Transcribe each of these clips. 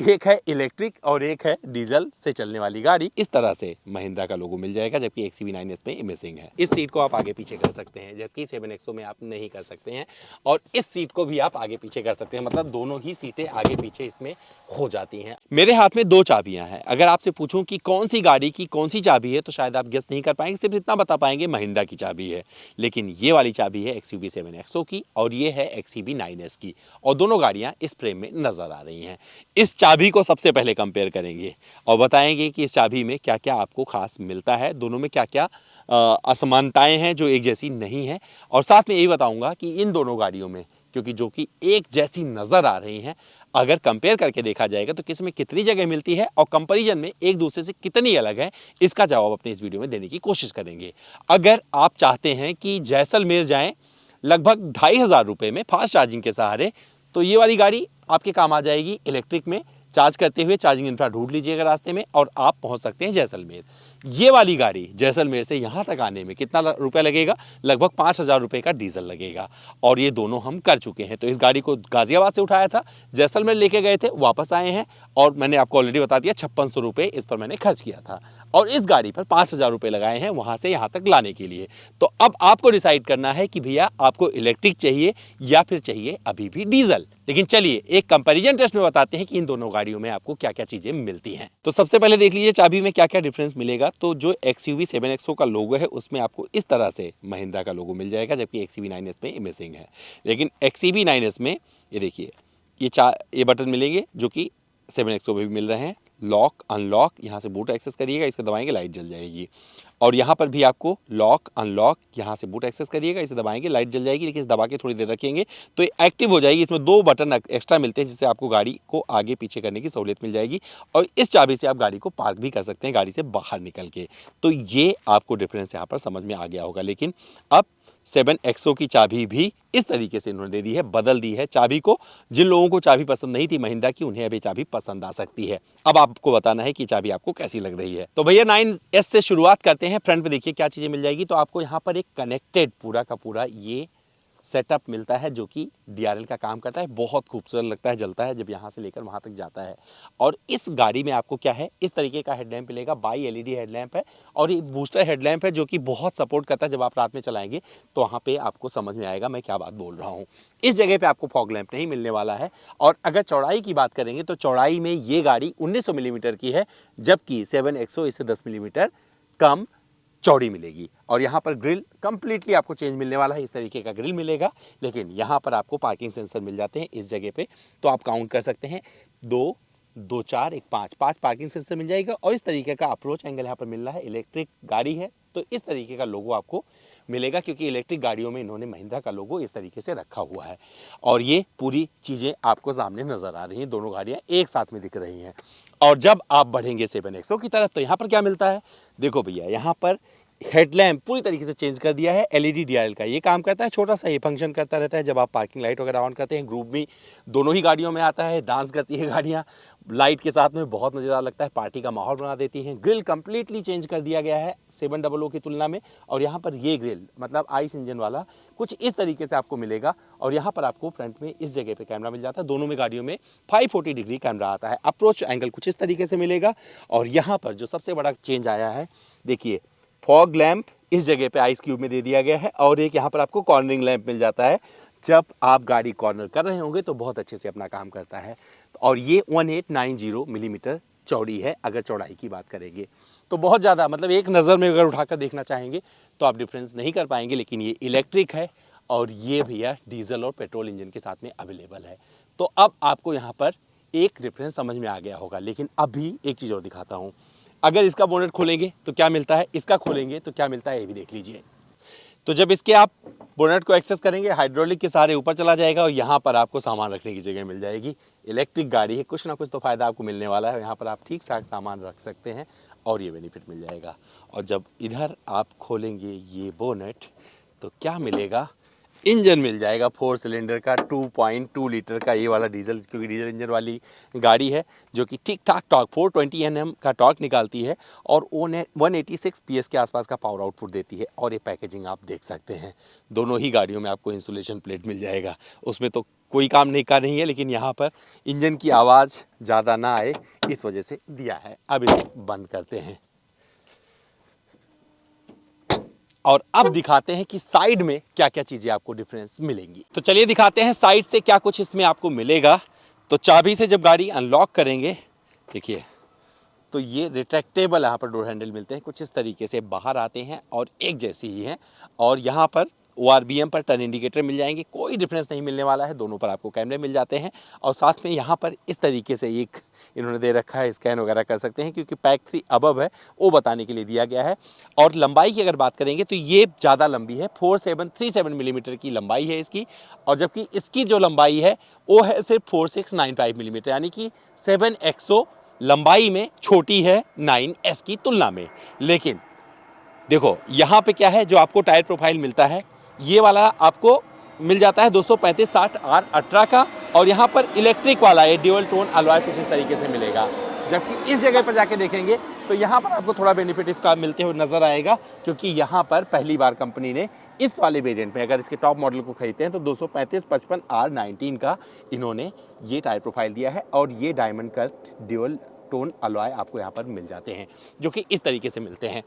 एक है इलेक्ट्रिक और एक है डीजल से चलने वाली गाड़ी। इस तरह से महिंद्रा का लोगो मिल जाएगा, जबकि XUV9S में मिसिंग है। इस सीट को आप आगे पीछे कर सकते हैं, जबकि 7XO में आप नहीं कर सकते हैं। और इस सीट को भी आप आगे पीछे कर सकते हैं, मतलब दोनों ही सीटें आगे पीछे इसमें हो जाती हैं। मेरे हाथ में 2 चाबियां हैं। अगर आपसे पूछूं कि कौन सी गाड़ी की कौन सी चाबी है तो शायद आप गेस नहीं कर पाएंगे, सिर्फ इतना बता पाएंगे महिंद्रा की चाबी है। लेकिन ये वाली चाबी है XUV7XO की और ये है XUV9S की, और दोनों गाड़ियां इस फ्रेम में नजर आ रही हैं। इस चाबी को सबसे पहले कंपेयर करेंगे और बताएंगे कि इस चाबी में क्या क्या आपको खास मिलता है, दोनों में क्या क्या असमानताएं हैं जो एक जैसी नहीं है। और साथ में यही बताऊंगा कि इन दोनों गाड़ियों में, क्योंकि जो कि एक जैसी नजर आ रही हैं, अगर कंपेयर करके देखा जाएगा तो किस में कितनी जगह मिलती है और कंपैरिजन में एक दूसरे से कितनी अलग है, इसका जवाब अपने इस वीडियो में देने की कोशिश करेंगे। अगर आप चाहते हैं कि जैसलमेर जाएं लगभग 2500 रुपये में फास्ट चार्जिंग के सहारे, तो ये वाली गाड़ी आपके काम आ जाएगी। इलेक्ट्रिक में चार्ज करते हुए चार्जिंग इंफ्रा ढूंढ लीजिएगा रास्ते में और आप पहुंच सकते हैं जैसलमेर। ये वाली गाड़ी जैसलमेर से यहाँ तक आने में कितना रुपया लगेगा? लगभग 5000 रुपये का डीजल लगेगा। और ये दोनों हम कर चुके हैं। तो इस गाड़ी को गाजियाबाद से उठाया था, जैसलमेर लेके गए थे, वापस आए हैं और मैंने आपको ऑलरेडी बता दिया 5600 रुपये इस पर मैंने खर्च किया था और इस गाड़ी पर 5000 रुपये लगाए हैं वहाँ से यहाँ तक लाने के लिए। तो अब आपको डिसाइड करना है कि भैया आपको इलेक्ट्रिक चाहिए या फिर चाहिए अभी भी डीजल। लेकिन चलिए एक कंपैरिजन टेस्ट में बताते हैं कि इन दोनों गाड़ियों में आपको क्या क्या चीजें मिलती हैं। तो सबसे पहले देख लीजिए चाबी में क्या क्या डिफरेंस मिलेगा। तो जो XUV7XO का लोगो है उसमें आपको इस तरह से महिंद्रा का लोगो मिल जाएगा, जबकि XUV9S में मिसिंग है। लेकिन XUV9S में ये देखिए ये बटन मिलेंगे जो कि 7XO में भी मिल रहे हैं। लॉक अनलॉक, यहाँ से बूट एक्सेस करिएगा, इसको दबाएंगे लाइट जल जाएगी। और यहाँ पर भी आपको लॉक अनलॉक, यहाँ से बूट एक्सेस करिएगा, इसे दबाएंगे लाइट जल जाएगी, लेकिन दबा के थोड़ी देर रखेंगे तो ये एक्टिव हो जाएगी। इसमें 2 बटन एक्स्ट्रा मिलते हैं जिससे आपको गाड़ी को आगे पीछे करने की सहूलियत मिल जाएगी और इस चाबी से आप गाड़ी को पार्क भी कर सकते हैं गाड़ी से बाहर निकल के। तो ये आपको डिफरेंस यहाँ पर समझ में आ गया होगा। लेकिन अब 7XO की चाबी भी इस तरीके से इन्होंने दे दी है, बदल दी है चाबी को। जिन लोगों को चाबी पसंद नहीं थी महिंद्रा की, उन्हें अभी चाबी पसंद आ सकती है। अब आपको बताना है कि चाबी आपको कैसी लग रही है। तो भैया 9S से शुरुआत करते हैं। फ्रंट पे देखिए क्या चीजें मिल जाएगी। तो आपको यहाँ पर एक कनेक्टेड पूरा का पूरा ये सेटअप मिलता है जो कि DRL का काम करता है। बहुत खूबसूरत लगता है, जलता है जब यहाँ से लेकर वहाँ तक जाता है। और इस गाड़ी में आपको क्या है, इस तरीके का हेडलैम्प मिलेगा। बाई LED हेडलैम्प है और ये बूस्टर हेडलैम्प है जो कि बहुत सपोर्ट करता है। जब आप रात में चलाएंगे तो वहाँ पे आपको समझ में आएगा मैं क्या बात बोल रहा हूँ। इस जगह पे आपको फॉग लैंप नहीं मिलने वाला है। और अगर चौड़ाई की बात करेंगे तो चौड़ाई में ये गाड़ी 1900 मिलीमीटर की है, जबकि 7XO इससे 10 मिलीमीटर कम चौड़ी मिलेगी। और यहाँ पर ग्रिल कंप्लीटली आपको चेंज मिलने वाला है, इस तरीके का ग्रिल मिलेगा। लेकिन यहाँ पर आपको पार्किंग सेंसर मिल जाते हैं इस जगह पे, तो आप काउंट कर सकते हैं 2, 2, 4, 1, 5 पार्किंग सेंसर मिल जाएगा। और इस तरीके का अप्रोच एंगल यहाँ पर मिल रहा है। इलेक्ट्रिक गाड़ी है तो इस तरीके का लोगो आपको मिलेगा, क्योंकि इलेक्ट्रिक गाड़ियों में इन्होंने महिंद्रा का लोगो इस तरीके से रखा हुआ है। और ये पूरी चीज़ें आपको सामने नजर आ रही हैं, दोनों गाड़ियाँ एक साथ में दिख रही हैं। और जब आप बढ़ेंगे 7XO की तरफ तो यहाँ पर क्या मिलता है, देखो भैया यहाँ पर हेडलैम्प पूरी तरीके से चेंज कर दिया है। LED DRL का ये काम करता है, छोटा सा ये फंक्शन करता रहता है जब आप पार्किंग लाइट वगैरह ऑन करते हैं। ग्रुप भी दोनों ही गाड़ियों में आता है, डांस करती है गाड़ियाँ लाइट के साथ में, बहुत मज़ेदार लगता है, पार्टी का माहौल बना देती हैं। ग्रिल कंप्लीटली चेंज कर दिया गया है 700 की तुलना में। और यहाँ पर ये ग्रिल मतलब आइस इंजन वाला कुछ इस तरीके से आपको मिलेगा। और यहाँ पर आपको फ्रंट में इस जगह पे कैमरा मिल जाता है। दोनों में गाड़ियों में 540 डिग्री कैमरा आता है। अप्रोच एंगल कुछ इस तरीके से मिलेगा। और यहाँ पर जो सबसे बड़ा चेंज आया है, देखिए फॉग लैंप इस जगह पे आइस क्यूब में दे दिया गया है। और एक यहाँ पर आपको कॉर्नरिंग लैंप मिल जाता है, जब आप गाड़ी कॉर्नर कर रहे होंगे तो बहुत अच्छे से अपना काम करता है। और ये 1890 मिलीमीटर चौड़ी है अगर चौड़ाई की बात करेंगे तो बहुत ज़्यादा, मतलब एक नज़र में अगर उठाकर देखना चाहेंगे तो आप डिफरेंस नहीं कर पाएंगे। लेकिन ये इलेक्ट्रिक है और ये भैया डीजल और पेट्रोल इंजन के साथ में अवेलेबल है। तो अब आपको यहाँ पर एक डिफरेंस समझ में आ गया होगा। लेकिन अभी एक चीज़ और दिखाता हूँ। अगर इसका बोनेट खोलेंगे तो क्या मिलता है, इसका खोलेंगे तो क्या मिलता है, ये भी देख लीजिए। तो जब इसके आप बोनेट को एक्सेस करेंगे हाइड्रोलिक के सहारे ऊपर चला जाएगा और यहाँ पर आपको सामान रखने की जगह मिल जाएगी। इलेक्ट्रिक गाड़ी है, कुछ ना कुछ तो फ़ायदा आपको मिलने वाला है। यहाँ पर आप ठीक ठाक सामान रख सकते हैं और ये बेनिफिट मिल जाएगा। और जब इधर आप खोलेंगे ये बोनेट तो क्या मिलेगा, इंजन मिल जाएगा 4 सिलेंडर का 2.2 लीटर का ये वाला डीजल, क्योंकि डीजल इंजन वाली गाड़ी है जो कि ठीक ठाक टॉर्क 420 Nm का टॉर्क निकालती है और 186 PS के आसपास का पावर आउटपुट देती है। और ये पैकेजिंग आप देख सकते हैं, दोनों ही गाड़ियों में आपको इंसुलेशन प्लेट मिल जाएगा। उसमें तो कोई काम नहीं का नहीं है, लेकिन यहाँ पर इंजन की आवाज़ ज़्यादा ना आए इस वजह से दिया है। अब इसे बंद करते हैं और अब दिखाते हैं कि साइड में क्या क्या चीज़ें आपको डिफरेंस मिलेंगी। तो चलिए दिखाते हैं साइड से क्या कुछ इसमें आपको मिलेगा। तो चाबी से जब गाड़ी अनलॉक करेंगे, देखिए तो ये रिट्रैक्टेबल यहाँ पर डोर हैंडल मिलते हैं, कुछ इस तरीके से बाहर आते हैं और एक जैसी ही हैं। और यहाँ पर ORBM पर टर्न इंडिकेटर मिल जाएंगे, कोई डिफरेंस नहीं मिलने वाला है। दोनों पर आपको कैमरे मिल जाते हैं और साथ में यहाँ पर इस तरीके से एक इन्होंने दे रखा है, स्कैन वगैरह कर सकते हैं क्योंकि पैक 3 अबव है, वो बताने के लिए दिया गया है। और लंबाई की अगर बात करेंगे तो ये ज़्यादा लंबी है, 4737 मिलीमीटर की लंबाई है इसकी। और जबकि इसकी जो लंबाई है वो है सिर्फ 4695 मिलीमीटर, यानी कि 7XO लंबाई में छोटी है 9S की तुलना में। लेकिन देखो यहाँ पे क्या है, जो आपको टायर प्रोफाइल मिलता है ये वाला आपको मिल जाता है 235/60R का, और यहाँ पर इलेक्ट्रिक वाला है ड्यूअल टोन अलॉय कुछ इस तरीके से मिलेगा। जबकि इस जगह पर जाके देखेंगे तो यहाँ पर आपको थोड़ा बेनिफिट इसका मिलते हुए नजर आएगा, क्योंकि यहाँ पर पहली बार कंपनी ने इस वाले वेरिएंट में अगर इसके टॉप मॉडल को खरीदते हैं तो 235/55R19 का इन्होंने ये टायर प्रोफाइल दिया है। और ये diamond cut dual tone alloy आपको यहाँ पर मिल जाते हैं, जो कि इस तरीके से मिलते हैं।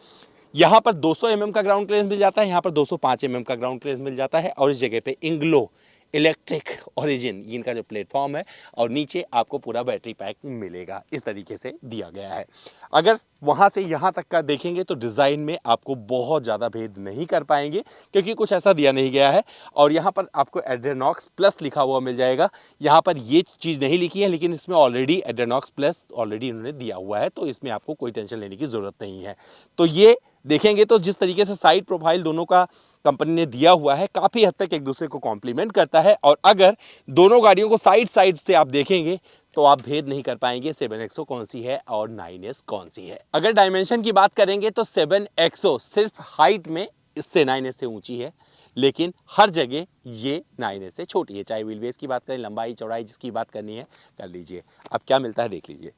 यहाँ पर 200 mm का ग्राउंड क्लियरेंस मिल जाता है, यहाँ पर 205 mm का ग्राउंड क्लियरेंस मिल जाता है। और इस जगह पे इंग्लो इलेक्ट्रिक ओरिजिन इनका जो प्लेटफॉर्म है, और नीचे आपको पूरा बैटरी पैक मिलेगा, इस तरीके से दिया गया है। अगर वहाँ से यहाँ तक का देखेंगे तो डिज़ाइन में आपको बहुत ज़्यादा भेद नहीं कर पाएंगे, क्योंकि कुछ ऐसा दिया नहीं गया है। और यहाँ पर आपको एड्रेनॉक्स प्लस लिखा हुआ मिल जाएगा, यहाँ पर ये चीज़ नहीं लिखी है, लेकिन इसमें ऑलरेडी एड्रेनॉक्स प्लस ऑलरेडी इन्होंने दिया हुआ है, तो इसमें आपको कोई टेंशन लेने की ज़रूरत नहीं है। तो ये देखेंगे तो जिस तरीके से साइड प्रोफाइल दोनों का कंपनी ने दिया हुआ है, काफ़ी हद तक एक दूसरे को कॉम्प्लीमेंट करता है। और अगर दोनों गाड़ियों को साइड साइड से आप देखेंगे तो आप भेद नहीं कर पाएंगे 7XO कौन सी है और 9S कौन सी है। अगर डायमेंशन की बात करेंगे तो 7XO सिर्फ हाइट में इससे 9S से ऊंची है, लेकिन हर जगह ये 9S से छोटी है। चाहे व्हील बेस की बात करें, लंबाई चौड़ाई जिसकी बात करनी है कर लीजिए। अब क्या मिलता है देख लीजिए।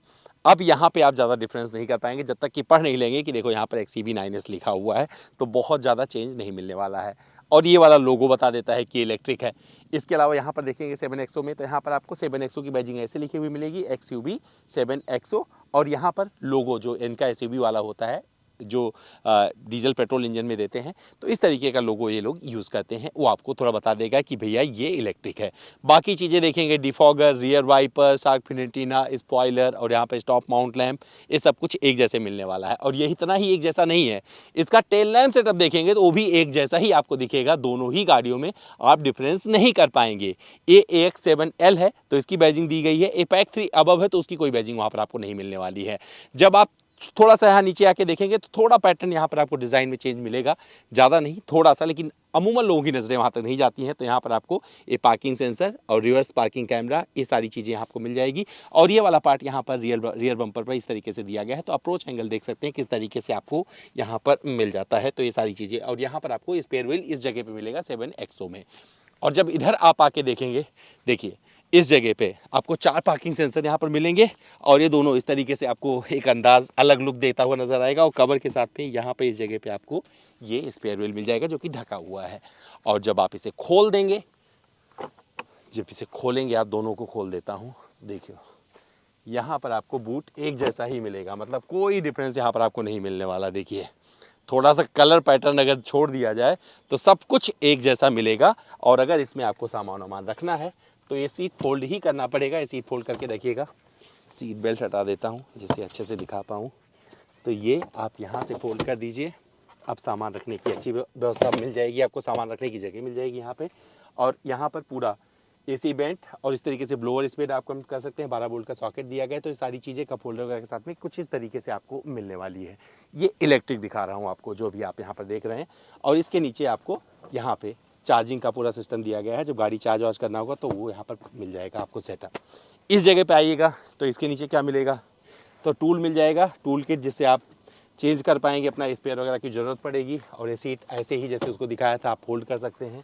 अब यहाँ पे आप ज़्यादा डिफरेंस नहीं कर पाएंगे जब तक कि पढ़ नहीं लेंगे कि देखो यहाँ पर XCB 9S लिखा हुआ है, तो बहुत ज़्यादा चेंज नहीं मिलने वाला है। और ये वाला लोगो बता देता है कि इलेक्ट्रिक है। इसके अलावा यहाँ पर देखेंगे 7XO में, तो यहाँ पर आपको 7XO की बैजिंग ऐसे लिखी हुई मिलेगी, XUV 7XO। और यहाँ पर लोगो जो इनका SUV वाला होता है, जो डीजल पेट्रोल इंजन में देते हैं, तो इस तरीके का लोगो ये लोग यूज़ करते हैं, वो आपको थोड़ा बता देगा कि भैया ये इलेक्ट्रिक है। बाकी चीज़ें देखेंगे, defogger, rear wiper, shark fin antenna, spoiler और यहाँ पे स्टॉप माउंट लैंप, ये सब कुछ एक जैसे मिलने वाला है। और ये इतना ही एक जैसा नहीं है, इसका टेल लैंप सेटअप देखेंगे तो वो भी एक जैसा ही आपको दिखेगा। दोनों ही गाड़ियों में आप डिफरेंस नहीं कर पाएंगे। ये AX7L है तो इसकी बैजिंग दी गई है, APAC 3 अबव है तो उसकी कोई बैजिंग वहाँ पर आपको नहीं मिलने वाली है। जब आप थोड़ा सा यहाँ नीचे आके देखेंगे तो थोड़ा पैटर्न यहाँ पर आपको डिज़ाइन में चेंज मिलेगा, ज़्यादा नहीं, थोड़ा सा, लेकिन अमूमन लोगों की नज़रें वहाँ तक नहीं जाती हैं। तो यहाँ पर आपको ये पार्किंग सेंसर और रिवर्स पार्किंग कैमरा, ये सारी चीज़ें आपको मिल जाएगी। और ये वाला पार्ट यहाँ पर रियर बम्पर पर इस तरीके से दिया गया है, तो अप्रोच एंगल देख सकते हैं किस तरीके से आपको यहाँ पर मिल जाता है। तो ये सारी चीज़ें, और यहाँ पर आपको स्पेयर व्हील इस जगह पर मिलेगा 7XO में। और जब इधर आप आके देखेंगे, देखिए इस जगह पे आपको 4 पार्किंग सेंसर यहाँ पर मिलेंगे, और ये दोनों इस तरीके से आपको एक अंदाज अलग लुक देता हुआ नजर आएगा। और कवर के साथ में यहाँ पे इस जगह पे आपको ये स्पेयर व्हील मिल जाएगा जो कि ढका हुआ है। और जब आप इसे खोल देंगे, जब इसे खोलेंगे, आप दोनों को खोल देता हूँ, देखियो यहाँ पर आपको बूट एक जैसा ही मिलेगा, मतलब कोई डिफरेंस यहाँ पर आपको नहीं मिलने वाला। देखिए थोड़ा सा कलर पैटर्न अगर छोड़ दिया जाए तो सब कुछ एक जैसा मिलेगा। और अगर इसमें आपको सामान वामान रखना है तो ये सीट फोल्ड ही करना पड़ेगा। ये सीट फोल्ड करके रखिएगा, सीट बेल्ट हटा देता हूँ जिससे अच्छे से दिखा पाऊँ। तो ये आप यहाँ से फोल्ड कर दीजिए, अब सामान रखने की अच्छी व्यवस्था मिल जाएगी, आपको सामान रखने की जगह मिल जाएगी यहाँ पे। और यहाँ पर पूरा AC बेंट और इस तरीके से ब्लोअर स्पीड आप कम कर सकते हैं, 12 वोल्ट का सॉकेट दिया गया है। तो ये सारी चीज़ें कप होल्डर वगैरह के साथ में कुछ इस तरीके से आपको मिलने वाली है। ये इलेक्ट्रिक दिखा रहा हूँ आपको, जो भी आप यहाँ पर देख रहे हैं। और इसके नीचे आपको यहाँ पे चार्जिंग का पूरा सिस्टम दिया गया है, जब गाड़ी चार्ज वार्ज करना होगा तो वो यहाँ पर मिल जाएगा आपको सेटअप। इस जगह पे आइएगा तो इसके नीचे क्या मिलेगा, तो टूल मिल जाएगा, टूल किट, जिससे आप चेंज कर पाएंगे, अपना स्पेयर वगैरह की ज़रूरत पड़ेगी। और ये सीट ऐसे ही जैसे उसको दिखाया था आप होल्ड कर सकते हैं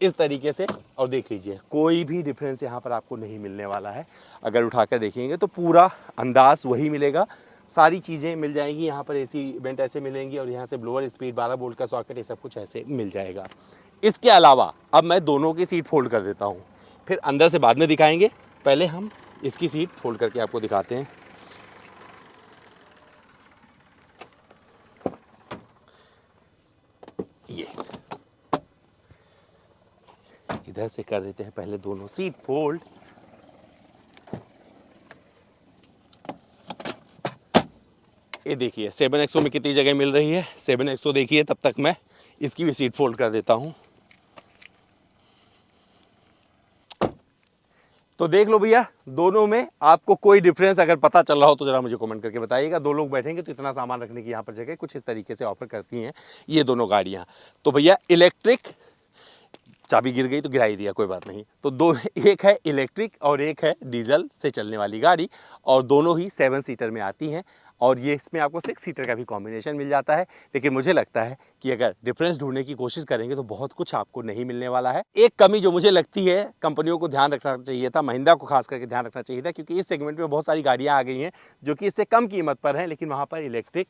इस तरीके से। और देख लीजिए कोई भी डिफरेंस यहाँ पर आपको नहीं मिलने वाला है। अगर उठा कर देखेंगे तो पूरा अंदाज वही मिलेगा, सारी चीज़ें मिल जाएंगी। यहाँ पर AC वेंट ऐसे मिलेंगी, और यहाँ से ब्लोअर स्पीड, 12 वोल्ट का सॉकेट, ये सब कुछ ऐसे मिल जाएगा। इसके अलावा अब मैं दोनों की सीट फोल्ड कर देता हूँ। फिर अंदर से बाद में दिखाएंगे। पहले हम इसकी सीट फोल्ड करके आपको दिखाते हैं। ये इधर से कर देते हैं पहले दोनों सीट फोल्ड। ये देखिए 7XO में कितनी जगह मिल रही है। 7XO देखिए, तब तक मैं इसकी भी सीट फोल्ड कर देता हूँ। तो देख लो भैया, दोनों में आपको कोई डिफरेंस अगर पता चल रहा हो तो जरा मुझे कमेंट करके बताइएगा। दो लोग बैठेंगे तो इतना सामान रखने की यहाँ पर जगह कुछ इस तरीके से ऑफर करती हैं ये दोनों गाड़ियाँ। तो भैया इलेक्ट्रिक, चाबी गिर गई तो गिरा ही दिया, कोई बात नहीं। तो दो, एक है इलेक्ट्रिक और एक है डीजल से चलने वाली गाड़ी, और दोनों ही 7 सीटर में आती हैं। और ये इसमें आपको 6 सीटर का भी कॉम्बिनेशन मिल जाता है। लेकिन मुझे लगता है कि अगर डिफरेंस ढूंढने की कोशिश करेंगे तो बहुत कुछ आपको नहीं मिलने वाला है। एक कमी जो मुझे लगती है कंपनियों को ध्यान रखना चाहिए था, महिंद्रा को खास करके ध्यान रखना चाहिए था, क्योंकि इस सेगमेंट में बहुत सारी गाड़ियाँ आ गई हैं जो कि इससे कम कीमत पर हैं, लेकिन वहाँ पर इलेक्ट्रिक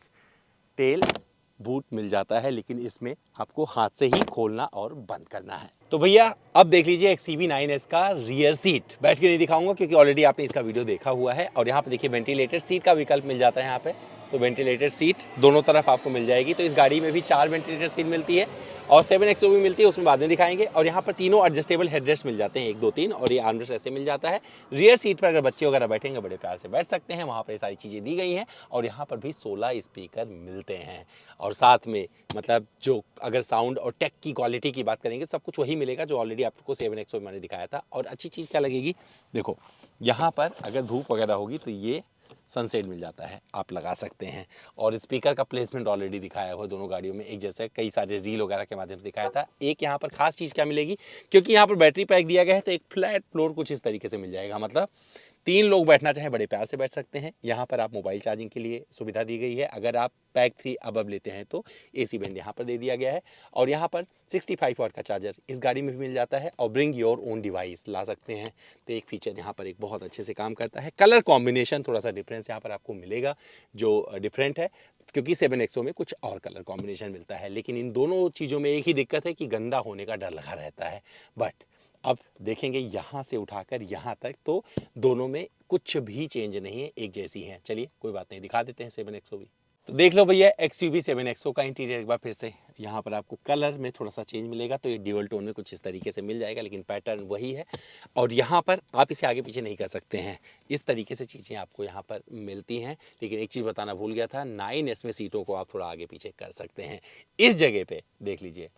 टेल बूट मिल जाता है, लेकिन इसमें आपको हाथ से ही खोलना और बंद करना है। तो भैया अब देख लीजिए XUV9S का रियर सीट। बैठ के नहीं दिखाऊंगा क्योंकि ऑलरेडी आपने इसका वीडियो देखा हुआ है। और यहाँ पे देखिए वेंटिलेटेड सीट का विकल्प मिल जाता है यहाँ पे। तो वेंटिलेटेड सीट दोनों तरफ आपको मिल जाएगी। तो इस गाड़ी में भी 4 वेंटिलेटेड सीट मिलती है और 7XO भी मिलती है, उसमें बाद में दिखाएंगे। और यहाँ पर तीनों एडजस्टेबल हेडरेस्ट मिल जाते हैं, 1 2 3, और ये आर्मरेस्ट ऐसे मिल जाता है। रियर सीट पर अगर बच्चे वगैरह बैठेंगे बड़े प्यार से बैठ सकते हैं, वहाँ पर ये सारी चीज़ें दी गई हैं। और यहाँ पर भी 16 स्पीकर मिलते हैं, और साथ में मतलब जो अगर साउंड और टेक की क्वालिटी की बात करेंगे सब कुछ वही मिलेगा जो ऑलरेडी आपको 7XO में मैंने दिखाया था। और अच्छी चीज़ क्या लगेगी, देखो यहाँ पर अगर धूप वगैरह होगी तो ये सनसेट मिल जाता है, आप लगा सकते हैं। और स्पीकर का प्लेसमेंट ऑलरेडी दिखाया हुआ दोनों गाड़ियों में एक जैसे, कई सारे रील वगैरह के माध्यम से दिखाया था। एक यहाँ पर खास चीज़ क्या मिलेगी, क्योंकि यहाँ पर बैटरी पैक दिया गया है तो एक फ्लैट फ्लोर कुछ इस तरीके से मिल जाएगा। मतलब 3 लोग बैठना चाहें बड़े प्यार से बैठ सकते हैं। यहाँ पर आप मोबाइल चार्जिंग के लिए सुविधा दी गई है। अगर आप पैक 3 अबव लेते हैं तो AC बैंड यहाँ पर दे दिया गया है। और यहाँ पर 65 वाट का चार्जर इस गाड़ी में भी मिल जाता है, और ब्रिंग योर ओन डिवाइस ला सकते हैं। तो एक फीचर यहाँ पर एक बहुत अच्छे से काम करता है। कलर कॉम्बिनेशन थोड़ा सा डिफरेंस यहाँ पर आपको मिलेगा जो डिफरेंट है, क्योंकि 7XO में कुछ और कलर कॉम्बिनेशन मिलता है। लेकिन इन दोनों चीज़ों में एक ही दिक्कत है कि गंदा होने का डर लगा रहता है। बट अब देखेंगे यहाँ से उठाकर यहाँ तक तो दोनों में कुछ भी चेंज नहीं है, एक जैसी हैं। चलिए कोई बात नहीं, दिखा देते हैं 7XO भी। तो देख लो भैया XUV 7XO का इंटीरियर एक बार फिर से। यहाँ पर आपको कलर में थोड़ा सा चेंज मिलेगा, तो ये ड्यूअल टोन में कुछ इस तरीके से मिल जाएगा, लेकिन पैटर्न वही है। और यहाँ पर आप इसे आगे पीछे नहीं कर सकते हैं, इस तरीके से चीज़ें आपको यहाँ पर मिलती हैं। लेकिन एक चीज़ बताना भूल गया था, 9S में सीटों को आप थोड़ा आगे पीछे कर सकते हैं। इस जगह पर देख लीजिए,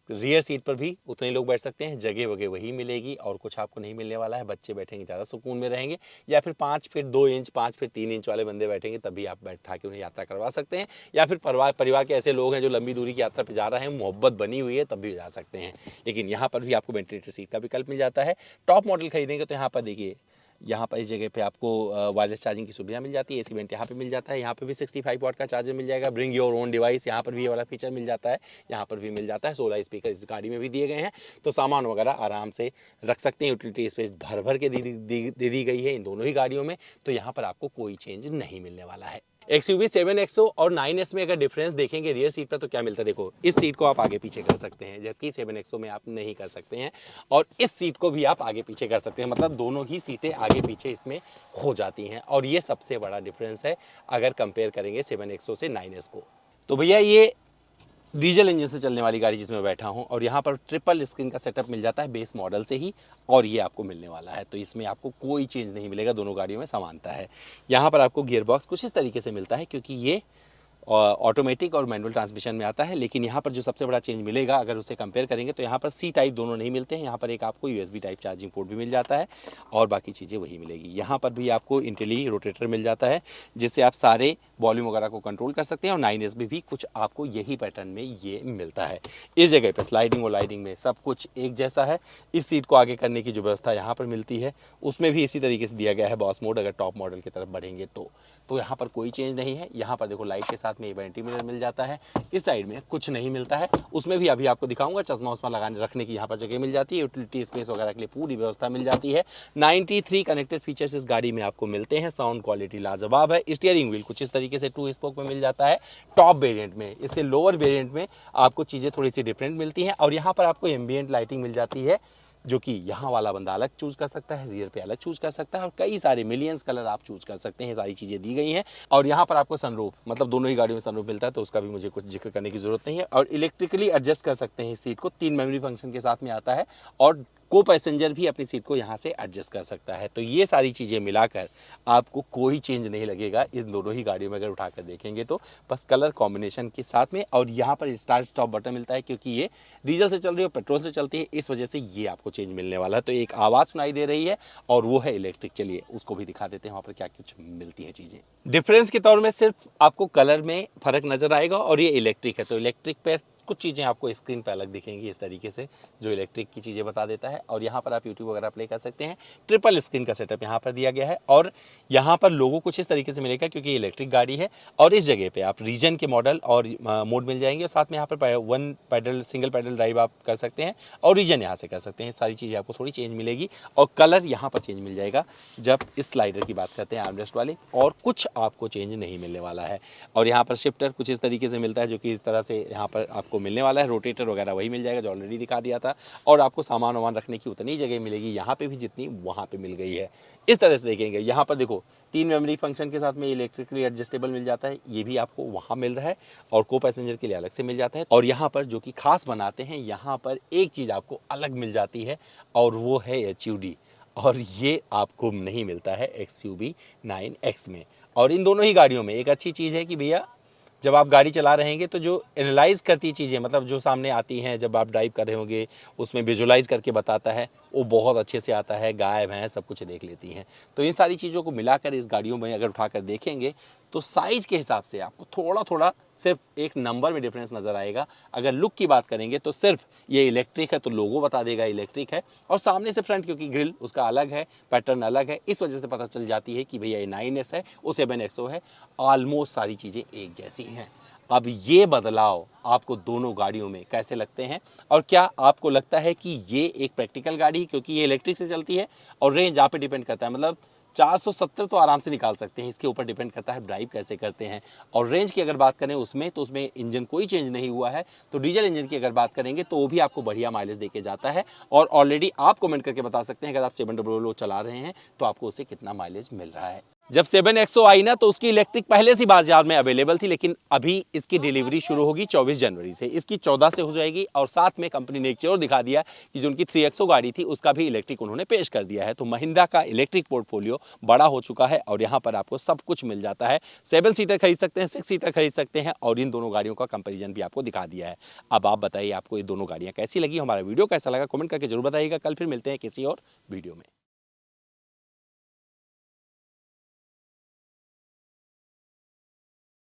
रियर सीट पर भी उतने लोग बैठ सकते हैं, जगह वगैरह वही मिलेगी और कुछ आपको नहीं मिलने वाला है। बच्चे बैठेंगे ज़्यादा सुकून में रहेंगे, या फिर 5 फीट 2 इंच 5 फीट 3 इंच वाले बंदे बैठेंगे तभी आप बैठा के उन्हें यात्रा करवा सकते हैं। या फिर परिवार के ऐसे लोग हैं जो लंबी दूरी की यात्रा पर जा रहे हैं, मोहब्बत बनी हुई है, तब भी जा सकते हैं। लेकिन यहाँ पर भी आपको वेंटिलेटर सीट का विकल्प मिल जाता है। टॉप मॉडल खरीदेंगे तो यहाँ पर देखिए, यहाँ पर इस जगह पे आपको वायरलेस चार्जिंग की सुविधा मिल जाती है। AC वेंट यहाँ पे मिल जाता है। यहाँ पे भी 65 वाट का चार्जर मिल जाएगा। ब्रिंग योर ओन डिवाइस यहाँ पर भी ये वाला फीचर मिल जाता है, यहाँ पर भी मिल जाता है। 16 स्पीकर इस गाड़ी में भी दिए गए हैं, तो सामान वगैरह आराम से रख सकते हैं। यूटिलिटी स्पेस भर भर के दे दी गई है इन दोनों ही गाड़ियों में। तो यहाँ पर आपको कोई चेंज नहीं मिलने वाला है। XUV 7XO और 9S में अगर डिफरेंस देखेंगे रियर सीट पर तो क्या मिलता है, देखो इस सीट को आप आगे पीछे कर सकते हैं, जबकि 7XO में आप नहीं कर सकते हैं। और इस सीट को भी आप आगे पीछे कर सकते हैं, मतलब दोनों ही सीटें आगे पीछे इसमें हो जाती हैं। और ये सबसे बड़ा डिफरेंस है अगर कंपेयर करेंगे 7XO से 9S को। तो भैया ये डीजल इंजन से चलने वाली गाड़ी जिसमें बैठा हूं, और यहाँ पर ट्रिपल स्क्रीन का सेटअप मिल जाता है बेस मॉडल से ही, और ये आपको मिलने वाला है। तो इसमें आपको कोई चेंज नहीं मिलेगा, दोनों गाड़ियों में समानता है। यहाँ पर आपको गियर बॉक्स कुछ इस तरीके से मिलता है, क्योंकि ये ऑटोमेटिक और मैनुअल ट्रांसमिशन में आता है। लेकिन यहाँ पर जो सबसे बड़ा चेंज मिलेगा अगर उसे कंपेयर करेंगे तो यहाँ पर C टाइप दोनों नहीं मिलते हैं। यहाँ पर एक आपको USB टाइप चार्जिंग पोर्ट भी मिल जाता है, और बाकी चीज़ें वही मिलेगी। यहाँ पर भी आपको इंटेली रोटेटर मिल जाता है, जिससे आप सारे वॉल्यूम वगैरह को कंट्रोल कर सकते हैं। और 9S में भी कुछ आपको यही पैटर्न में ये मिलता है। इस जगह पर स्लाइडिंग और लाइडिंग में सब कुछ एक जैसा है। इस सीट को आगे करने की जो व्यवस्था यहाँ पर मिलती है उसमें भी इसी तरीके से दिया गया है बॉस मोड, अगर टॉप मॉडल की तरफ बढ़ेंगे तो यहाँ पर कोई चेंज नहीं है। यहाँ पर देखो लाइट के साथ में वैनिटी मिरर मिल जाता है। इस साइड में कुछ नहीं मिलता है, उसमें भी अभी आपको दिखाऊंगा। चश्मा उस्मा लगाने रखने की यहाँ पर जगह मिल जाती है। यूटिलिटी स्पेस वगैरह के लिए पूरी व्यवस्था मिल जाती है। 93 कनेक्टेड फीचर्स इस गाड़ी में आपको मिलते हैं। साउंड क्वालिटी लाजवाब है। स्टीयरिंग व्हील कुछ इस तरीके से 2 स्पोक में मिल जाता है टॉप वेरिएंट में। इससे लोअर वेरिएंट में आपको चीज़ें थोड़ी सी डिफरेंट मिलती हैं। और यहाँ पर आपको एम्बिएंट लाइटिंग मिल जाती है जो कि यहाँ वाला बंदा अलग चूज कर सकता है, रियर पे अलग चूज कर सकता है और कई सारे मिलियंस कलर आप चूज कर सकते हैं। सारी चीज़ें दी गई हैं और यहाँ पर आपको सनरूफ, मतलब दोनों ही गाड़ियों में सनरूफ मिलता है, तो उसका भी मुझे कुछ जिक्र करने की जरूरत नहीं है। और इलेक्ट्रिकली एडजस्ट कर सकते हैं इस सीट को, 3 मेमोरी फंक्शन के साथ में आता है और को पैसेंजर भी अपनी सीट को यहाँ से एडजस्ट कर सकता है। तो ये सारी चीज़ें मिलाकर आपको कोई चेंज नहीं लगेगा इन दोनों ही गाड़ियों में अगर उठाकर देखेंगे तो, बस कलर कॉम्बिनेशन के साथ में। और यहाँ पर स्टार्ट स्टॉप बटन मिलता है, क्योंकि ये डीजल से चल रही है और पेट्रोल से चलती है, इस वजह से ये आपको चेंज मिलने वाला है। तो एक आवाज़ सुनाई दे रही है और वो है इलेक्ट्रिक। चलिए उसको भी दिखा देते हैं वहाँ पर क्या कुछ मिलती है चीज़ें। डिफरेंस के तौर में सिर्फ आपको कलर में फ़र्क नज़र आएगा और ये इलेक्ट्रिक है, तो इलेक्ट्रिक पे कुछ चीज़ें आपको स्क्रीन पे अलग दिखेंगी इस तरीके से, जो इलेक्ट्रिक की चीज़ें बता देता है। और यहाँ पर आप यूट्यूब वगैरह प्ले कर सकते हैं। ट्रिपल स्क्रीन का सेटअप यहाँ पर दिया गया है और यहाँ पर लोगों कुछ इस तरीके से मिलेगा, क्योंकि इलेक्ट्रिक गाड़ी है। और इस जगह पे आप रीजन के मॉडल और मोड मिल जाएंगे और साथ में यहाँ पर one paddle single paddle drive आप कर सकते हैं और रीजन यहाँ से कर सकते हैं। सारी चीज़ें आपको थोड़ी चेंज मिलेगी और कलर यहाँ पर चेंज मिल जाएगा जब इस स्लाइडर की बात करते हैं आर्मरेस्ट वाले, और कुछ आपको चेंज नहीं मिलने वाला है। और यहाँ पर शिफ्टर कुछ इस तरीके से मिलता है, जो कि इस तरह से यहाँ पर आपको मिलने वाला है। रोटेटर वगैरह वही मिल जाएगा जो ऑलरेडी दिखा दिया था, और आपको सामान वामान रखने की उतनी जगह मिलेगी यहाँ पे भी जितनी वहाँ पे मिल गई है। इस तरह से देखेंगे यहाँ पर देखो 3 मेमोरी फंक्शन के साथ में इलेक्ट्रिकली एडजस्टेबल मिल जाता है, ये भी आपको वहाँ मिल रहा है और को पैसेंजर के लिए अलग से मिल जाता है। और यहाँ पर जो कि खास बनाते हैं, यहाँ पर एक चीज़ आपको अलग मिल जाती है और वो है HUD, और ये आपको नहीं मिलता है XUV 9X में। और इन दोनों ही गाड़ियों में एक अच्छी चीज़ है कि भैया जब आप गाड़ी चला रहे हैं तो जो एनालाइज़ करती चीज़ें, मतलब जो सामने आती हैं जब आप ड्राइव कर रहे होंगे, उसमें विजुलाइज़ करके बताता है, वो बहुत अच्छे से आता है। गाय भैंस सब कुछ देख लेती हैं। तो इन सारी चीज़ों को मिलाकर इस गाड़ियों में अगर उठाकर देखेंगे तो साइज़ के हिसाब से आपको थोड़ा थोड़ा सिर्फ एक नंबर में डिफरेंस नज़र आएगा। अगर लुक की बात करेंगे तो सिर्फ ये इलेक्ट्रिक है तो लोगो बता देगा इलेक्ट्रिक है, और सामने से फ्रंट क्योंकि ग्रिल उसका अलग है, पैटर्न अलग है, इस वजह से पता चल जाती है कि भैया ये 9S है, वो 7XO है। ऑलमोस्ट सारी चीज़ें एक जैसी हैं। अब ये बदलाव आपको दोनों गाड़ियों में कैसे लगते हैं, और क्या आपको लगता है कि ये एक प्रैक्टिकल गाड़ी, क्योंकि ये इलेक्ट्रिक से चलती है और रेंज आप पे डिपेंड करता है, मतलब 470 तो आराम से निकाल सकते हैं, इसके ऊपर डिपेंड करता है ड्राइव कैसे करते हैं। और रेंज की अगर बात करें उसमें, तो उसमें इंजन कोई चेंज नहीं हुआ है। तो डीजल इंजन की अगर बात करेंगे तो वो भी आपको बढ़िया माइलेज देके जाता है। और ऑलरेडी आप कमेंट करके बता सकते हैं अगर आप 700 चला रहे हैं तो आपको उससे कितना माइलेज मिल रहा है। जब 7XO आई ना तो उसकी इलेक्ट्रिक पहले से बाजार में अवेलेबल थी, लेकिन अभी इसकी डिलीवरी शुरू होगी 24 जनवरी से, इसकी 14 से हो जाएगी। और साथ में कंपनी ने एक चीज़ और दिखा दिया कि जो उनकी 3XO गाड़ी थी उसका भी इलेक्ट्रिक उन्होंने पेश कर दिया है। तो महिंद्रा का इलेक्ट्रिक पोर्टफोलियो बड़ा हो चुका है और यहाँ पर आपको सब कुछ मिल जाता है। 7 सीटर खरीद सकते हैं, 6 सीटर खरीद सकते हैं, और इन दोनों गाड़ियों का कंपेरिजन भी आपको दिखा दिया है। अब आप बताइए आपको ये दोनों गाड़ियाँ कैसी लगी, हमारा वीडियो कैसा लगा, कमेंट करके जरूर बताइएगा। कल फिर मिलते हैं किसी और वीडियो में।